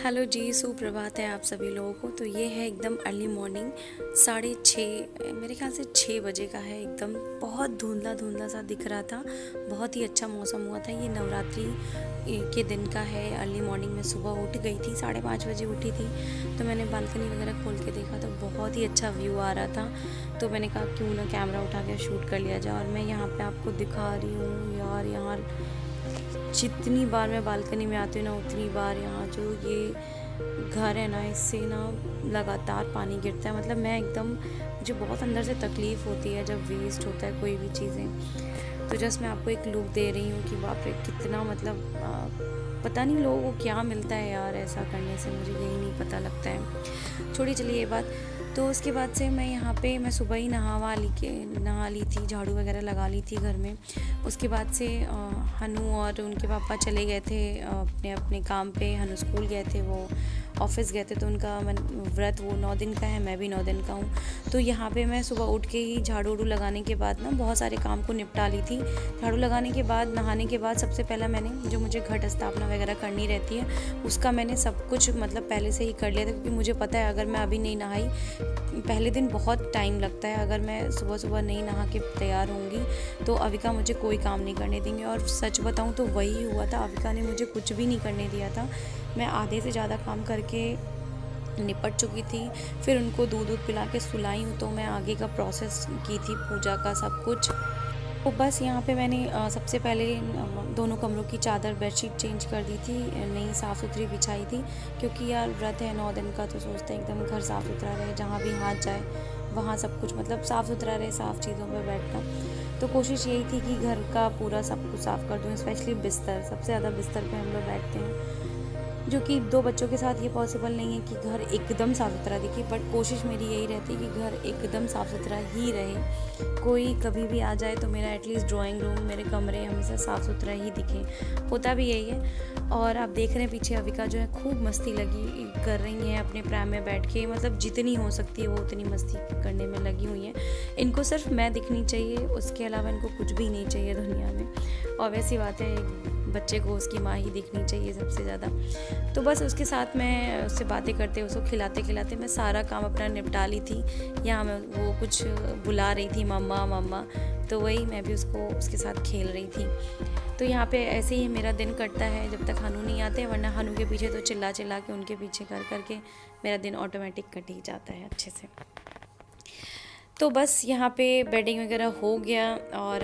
Hello जी, सुप्रभात है आप सभी लोगों को। तो ये है एकदम अर्ली मॉर्निंग 6:30, मेरे ख्याल से 6 बजे का है। एकदम बहुत धुंधला धुंधला सा दिख रहा था। बहुत ही अच्छा मौसम हुआ था। ये नवरात्रि के दिन का है। अर्ली मॉर्निंग में सुबह उठ गई थी, 5:30 बजे उठी थी। तो मैंने बालकनी वगैरह खोल के देखा तो बहुत ही अच्छा व्यू आ रहा था। तो मैंने कहा क्यों ना कैमरा उठा के शूट कर लिया जाए। और मैं यहाँ पे आपको दिखा रही हूँ यार, यहाँ जितनी बार मैं बालकनी में आती हूँ ना उतनी बार यहाँ जो ये घर है ना, इससे ना लगातार पानी गिरता है। मतलब मैं एकदम, मुझे बहुत अंदर से तकलीफ़ होती है जब वेस्ट होता है कोई भी चीज़ें। तो जस्ट मैं आपको एक लुक दे रही हूँ कि बाप रे कितना, मतलब पता नहीं लोगों को क्या मिलता है यार ऐसा करने से, मुझे यही नहीं पता लगता है। छोड़ी चलिए ये बात। तो उसके बाद से मैं यहाँ पे मैं सुबह ही नहा ली थी, झाड़ू वगैरह लगा ली थी घर में। उसके बाद से हनु और उनके पापा चले गए थे अपने अपने काम पे। हनु स्कूल गए थे, वो ऑफिस गए थे। तो उनका व्रत वो 9 दिन का है, मैं भी 9 दिन का हूँ। तो यहाँ पे मैं सुबह उठ के ही झाड़ू उड़ू लगाने के बाद ना बहुत सारे काम को निपटा ली थी। झाड़ू लगाने के बाद, नहाने के बाद सबसे पहला मैंने जो मुझे घट स्थापना वगैरह करनी रहती है उसका मैंने सब कुछ मतलब पहले से ही कर लिया था। क्योंकि मुझे पता है अगर मैं अभी नहीं नहाई, पहले दिन बहुत टाइम लगता है। अगर मैं सुबह सुबह नहीं नहा के तैयार होंगी तो अविका मुझे कोई काम नहीं करने देंगे। और सच बताऊं तो वही हुआ था, अविका ने मुझे कुछ भी नहीं करने दिया था। मैं आधे से ज़्यादा काम करके निपट चुकी थी। फिर उनको दूध पिला के सुलाई हूँ। तो मैं आगे का प्रोसेस की थी, पूजा का सब कुछ। तो बस यहाँ पे मैंने सबसे पहले दोनों कमरों की चादर बेडशीट चेंज कर दी थी, नई साफ़ सुथरी बिछाई थी। क्योंकि यार व्रत है 9 दिन का, तो सोचते हैं एकदम घर साफ़ सुथरा रहे, जहाँ भी हाथ जाए वहाँ सब कुछ मतलब साफ़ सुथरा रहे, साफ़ चीज़ों पर बैठना। तो कोशिश यही थी कि घर का पूरा सब कुछ साफ़ कर दूँ। स्पेशली बिस्तर, सबसे ज़्यादा बिस्तर पे हम लोग बैठते हैं, जो कि 2 बच्चों के साथ ये पॉसिबल नहीं है कि घर एकदम साफ़ सुथरा दिखे। बट कोशिश मेरी यही रहती है कि घर एकदम साफ़ सुथरा ही रहे। कोई कभी भी आ जाए तो मेरा एटलीस्ट ड्राइंग रूम, मेरे कमरे हमेशा साफ़ सुथरा ही दिखे। होता भी यही है। और आप देख रहे हैं पीछे अविका जो है खूब मस्ती लगी कर रही हैं अपने प्राइम में बैठ के। मतलब जितनी हो सकती है वो उतनी मस्ती करने में लगी हुई हैं। इनको सिर्फ मैं दिखनी चाहिए, उसके अलावा इनको कुछ भी नहीं चाहिए दुनिया में। और वैसी बात है, बच्चे को उसकी माँ ही दिखनी चाहिए सबसे ज़्यादा। तो बस उसके साथ मैं उससे बातें करते, उसको खिलाते खिलाते मैं सारा काम अपना निपटा ली थी। यहाँ मैं वो कुछ बुला रही थी, मम्मा मम्मा, तो वही मैं भी उसके साथ खेल रही थी। तो यहाँ पे ऐसे ही मेरा दिन कटता है जब तक हनु नहीं आते। वरना हनु के पीछे तो चिल्ला चिल्ला के, उनके पीछे कर करके मेरा दिन ऑटोमेटिक कट ही जाता है अच्छे से। तो बस यहाँ पे बेडिंग वगैरह हो गया। और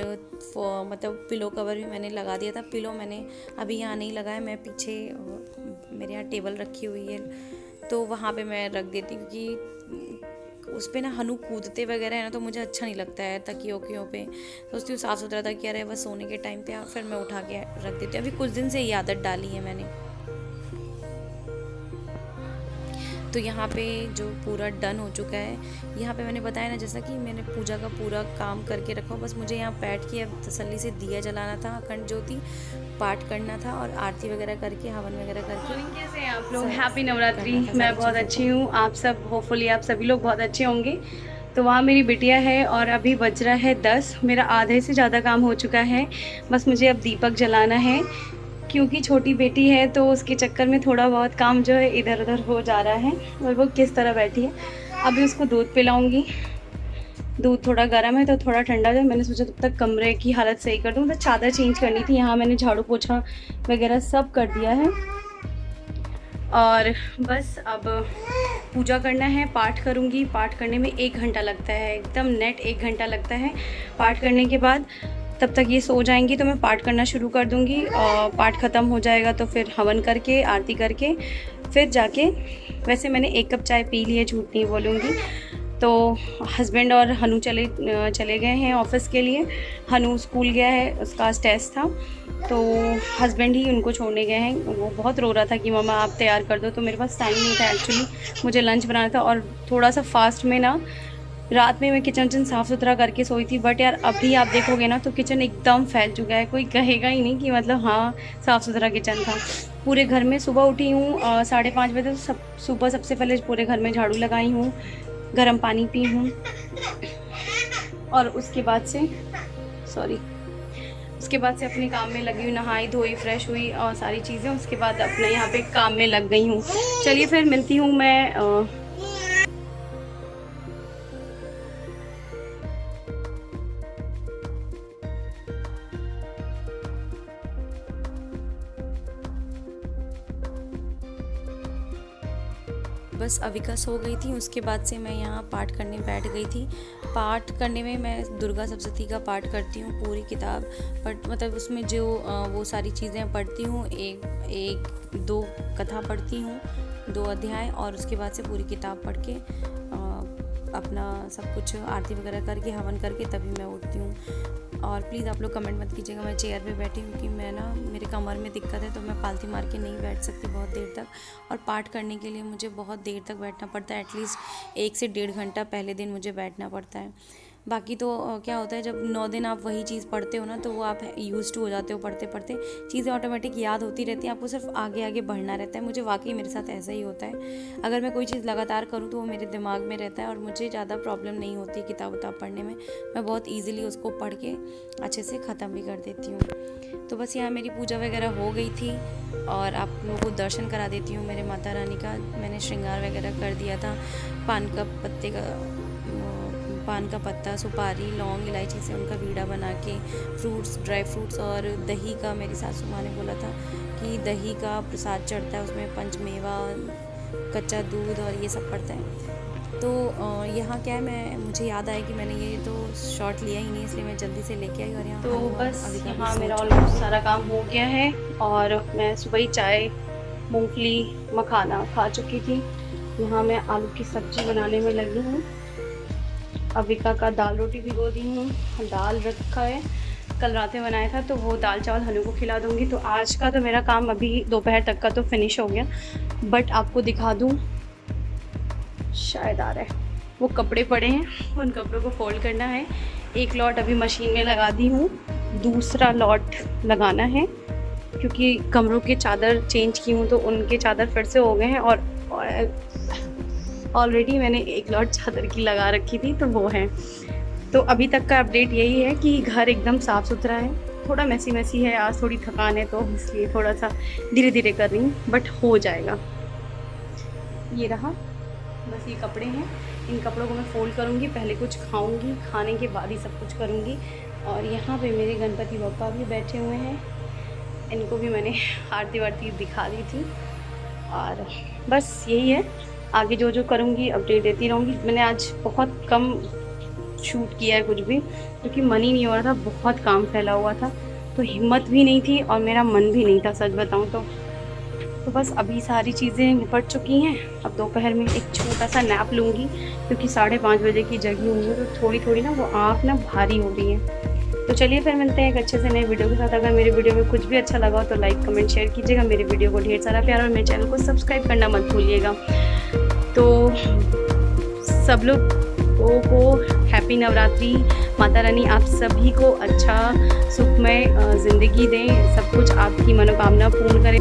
मतलब पिलो कवर भी मैंने लगा दिया था। पिलो मैंने अभी यहाँ नहीं लगाया, मैं पीछे मेरे यहाँ टेबल रखी हुई है तो वहाँ पे मैं रख देती हूँ। क्योंकि उस पर ना हनु कूदते वगैरह है ना, तो मुझे अच्छा नहीं लगता है तकियों पे। सोचती हूँ साफ़ सुथरा तकिया रहे बस सोने के टाइम पे, फिर मैं उठा के रख देती हूँ। अभी कुछ दिन से ये आदत डाली है मैंने। तो यहाँ पे जो पूरा डन हो चुका है, यहाँ पे मैंने बताया ना जैसा कि मैंने पूजा का पूरा काम करके रखा। बस मुझे यहाँ बैठ के अब तसल्ली से दिया जलाना था, अखंड ज्योति पाठ करना था और आरती वगैरह करके, हवन वगैरह करके। कैसे हैं आप लोग? हैप्पी नवरात्रि। मैं बहुत अच्छी हूँ, आप सब होपफुली आप सभी लोग बहुत अच्छे होंगे। तो वहाँ मेरी बिटिया है और अभी बज रहा है 10। मेरा आधे से ज़्यादा काम हो चुका है। बस मुझे अब दीपक जलाना है, क्योंकि छोटी बेटी है तो उसके चक्कर में थोड़ा बहुत काम जो है इधर उधर हो जा रहा है। और वो किस तरह बैठी है, अभी उसको दूध पिलाऊंगी। दूध थोड़ा गर्म है तो थोड़ा ठंडा जाए, मैंने सोचा तब तक कमरे की हालत सही कर दूँ। तो चादर चेंज करनी थी, यहाँ मैंने झाड़ू पोछा वगैरह सब कर दिया है। और बस अब पूजा करना है, पाठ करूँगी। पाठ करने में 1 घंटा लगता है, एकदम नेट 1 घंटा लगता है। पाठ करने के बाद तब तक ये सो जाएंगी तो मैं पाठ करना शुरू कर दूँगी। और पाठ ख़त्म हो जाएगा तो फिर हवन करके, आरती करके फिर जाके, वैसे मैंने 1 कप चाय पी ली है, झूठ नहीं बोलूँगी। तो हस्बैंड और हनु चले गए हैं ऑफ़िस के लिए। हनु स्कूल गया है, उसका आज टेस्ट था, तो हस्बैंड ही उनको छोड़ने गए हैं। वो बहुत रो रहा था कि मम्मा आप तैयार कर दो। तो मेरे पास टाइम नहीं था एक्चुअली, मुझे लंच बनाना था। और थोड़ा सा फास्ट में ना, रात में मैं किचन साफ़ सुथरा करके सोई थी। बट यार अभी आप देखोगे ना तो किचन एकदम फैल चुका है, कोई कहेगा ही नहीं कि मतलब हाँ साफ़ सुथरा किचन था। पूरे घर में सुबह उठी हूँ 5:30 बजे, तो सुबह सबसे पहले पूरे घर में झाड़ू लगाई हूँ, गर्म पानी पी हूँ। और उसके बाद से उसके बाद से अपने काम में लगी हुई, नहाई धोई, फ्रेश हुई और सारी चीज़ें, उसके बाद अपने यहाँ पे काम में लग गई हूँ। चलिए फिर मिलती हूँ मैं बस अविका सो गई थी, उसके बाद से मैं यहाँ पाठ करने बैठ गई थी। पाठ करने में मैं दुर्गा सप्तशती का पाठ करती हूँ, पूरी किताब पढ़, मतलब उसमें जो वो सारी चीज़ें पढ़ती हूँ, एक दो कथा पढ़ती हूँ, 2 अध्याय, और उसके बाद से पूरी किताब पढ़ के अपना सब कुछ आरती वगैरह करके हवन करके तभी मैं उठती हूँ। और प्लीज़ आप लोग कमेंट मत कीजिएगा मैं चेयर पे बैठी हूँ, कि मैं ना मेरे कमर में दिक्कत है तो मैं पालथी मार के नहीं बैठ सकती बहुत देर तक, और पाठ करने के लिए मुझे बहुत देर तक बैठना पड़ता है, एटलीस्ट 1 से 1.5 घंटा पहले दिन मुझे बैठना पड़ता है। बाकी तो क्या होता है, जब 9 दिन आप वही चीज़ पढ़ते हो ना, तो वो आप यूज़ टू हो जाते हो, पढ़ते पढ़ते चीज़ें ऑटोमेटिक याद होती रहती हैं, आपको सिर्फ आगे आगे बढ़ना रहता है। मुझे वाकई मेरे साथ ऐसा ही होता है, अगर मैं कोई चीज़ लगातार करूँ तो वो मेरे दिमाग में रहता है और मुझे ज़्यादा प्रॉब्लम नहीं होती किताब उताब पढ़ने में। मैं बहुत ईजिली उसको पढ़ के अच्छे से ख़त्म भी कर देती हूँ। तो बस यहाँ मेरी पूजा वगैरह हो गई थी और आप लोगों को दर्शन करा देती हूँ मेरे माता रानी का। मैंने श्रृंगार वगैरह कर दिया था, पान का पत्ता, सुपारी, लौंग, इलायची से उनका बीड़ा बना के, फ्रूट्स, ड्राई फ्रूट्स और दही का, मेरी सासू माँ ने बोला था कि दही का प्रसाद चढ़ता है, उसमें पंचमेवा, कच्चा दूध और ये सब पड़ता है। तो यहाँ क्या है, मुझे याद आया कि मैंने ये तो शॉट लिया ही नहीं, इसलिए मैं जल्दी से लेके आई। और यहाँ तो बस यहाँ मेरा ऑलमोस्ट सारा काम हो गया है और मैं सुबह ही चाय, मूंगफली, मखाना खा चुकी थी। यहाँ मैं आलू की सब्जी बनाने में लगी हूँ। अविका का दाल रोटी भिगो दी हूँ, दाल रखा है, कल रात में बनाया था, तो वो दाल चावल हनु को खिला दूँगी। तो आज का तो मेरा काम अभी दोपहर तक का तो फिनिश हो गया, बट आपको दिखा दूँ, शायद आ रहा है, वो कपड़े पड़े हैं, उन कपड़ों को फोल्ड करना है। एक लॉट अभी मशीन में लगा दी हूँ, दूसरा लॉट लगाना है, क्योंकि कमरों के चादर चेंज की हूँ तो उनके चादर फिर से हो गए हैं, और ऑलरेडी मैंने एक लॉट चादर की लगा रखी थी, तो वो है। तो अभी तक का अपडेट यही है कि घर एकदम साफ़ सुथरा है, थोड़ा मैसी है, आज थोड़ी थकान है तो इसलिए थोड़ा सा धीरे धीरे कर रही हूँ, बट हो जाएगा। ये रहा, बस ये कपड़े हैं, इन कपड़ों को मैं फोल्ड करूँगी, पहले कुछ खाऊँगी, खाने के बाद ही सब कुछ करूँगी। और यहाँ पे मेरे गणपति बप्पा भी बैठे हुए हैं, इनको भी मैंने आरती वारती दिखा दी थी। और बस यही है, आगे जो जो करूँगी अपडेट देती रहूँगी। मैंने आज बहुत कम शूट किया है कुछ भी, क्योंकि मन ही नहीं हो रहा था, बहुत काम फैला हुआ था, तो हिम्मत भी नहीं थी और मेरा मन भी नहीं था, सच बताऊँ तो बस अभी सारी चीज़ें निपट चुकी हैं। अब दोपहर में एक छोटा सा नैप लूँगी, क्योंकि 5:30 बजे की जगी हुई है, तो थोड़ी थोड़ी ना वो आँख ना भारी हो रही है। तो चलिए फिर मिलते हैं एक अच्छे से नए वीडियो के साथ। अगर मेरे वीडियो में कुछ भी अच्छा लगा हो तो लाइक, कमेंट, शेयर कीजिएगा। मेरे वीडियो को ढेर सारा प्यार और मेरे चैनल को सब्सक्राइब करना मत भूलिएगा। तो सब लोगों को हैप्पी नवरात्रि। माता रानी आप सभी को अच्छा सुखमय ज़िंदगी दें, सब कुछ आपकी मनोकामना पूर्ण करें।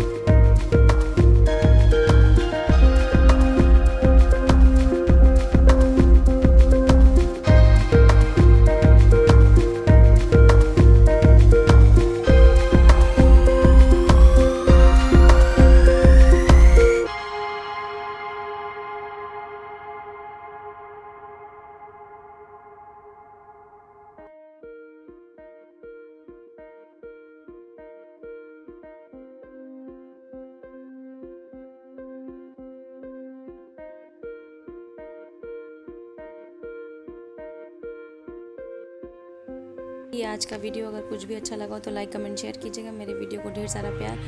ये आज का वीडियो अगर कुछ भी अच्छा लगा हो तो लाइक, कमेंट, शेयर कीजिएगा। मेरे वीडियो को ढेर सारा प्यार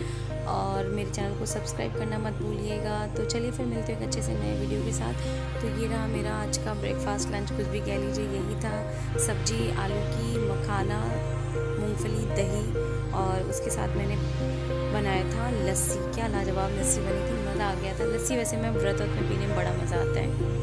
और मेरे चैनल को सब्सक्राइब करना मत भूलिएगा। तो चलिए फिर मिलते हैं एक अच्छे से नए वीडियो के साथ। तो ये रहा मेरा आज का ब्रेकफास्ट, लंच, कुछ भी कह लीजिए, यही था। सब्जी आलू की, मखाना, मूंगफली, दही और उसके साथ मैंने बनाया था लस्सी। क्या लाजवाब लस्सी बनी थी, मज़ा आ गया था। लस्सी वैसे मैं व्रत में पीने में बड़ा मज़ा आता है।